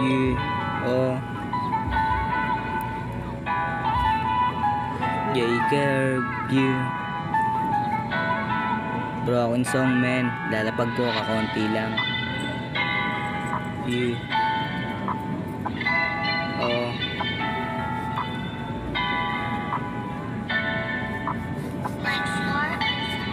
You, oh, Jacob, you. Broken song, man. Lalapag ko kakonti lang. You, oh.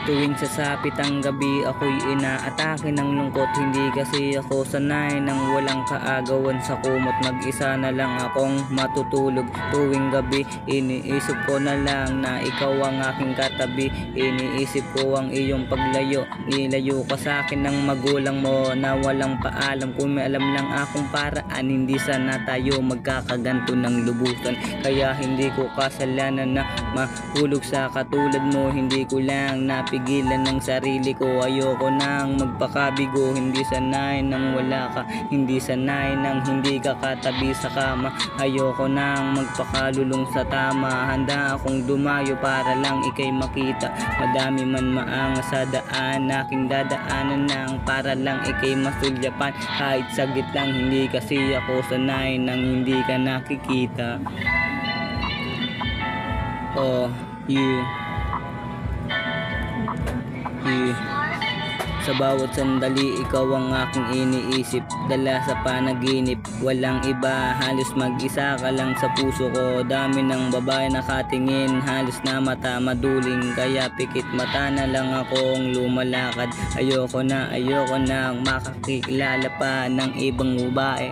Tuwing sasapit ang gabi, ako'y inaatake ng lungkot. Hindi kasi ako sanay nang walang kaagawan sa kumot. Mag-isa na lang akong matutulog tuwing gabi. Iniisip ko na lang na ikaw ang aking katabi. Iniisip ko ang iyong paglayo. Nilayo ka sa akin ng magulang mo na walang paalam. Kung may alam lang akong paraan, hindi sana tayo magkakaganto ng lubusan. Kaya hindi ko kasalanan na mahulog sa katulad mo. Hindi ko lang napigilan ng sarili ko. Ayoko nang magpakabigo. Hindi sanay nang wala ka. Hindi sanay nang hindi ka katabi sa kama. Ayoko nang magpakalulong sa tama. Handa akong dumayo para lang ikay makita. Madami man maangas sa daan, aking dadaanan nang para lang ikay masulyapan. Kahit saglit lang, hindi kasi ako sanay nang hindi ka nakikita. Oh, you. Sa bawat sandali, ikaw ang aking iniisip. Dala sa panaginip, walang iba. Halos mag-isa ka lang sa puso ko. Dami ng babae nakatingin, halos na mata maduling. Kaya pikit mata na lang akong lumalakad. Ayoko na makakilala pa ng ibang babae.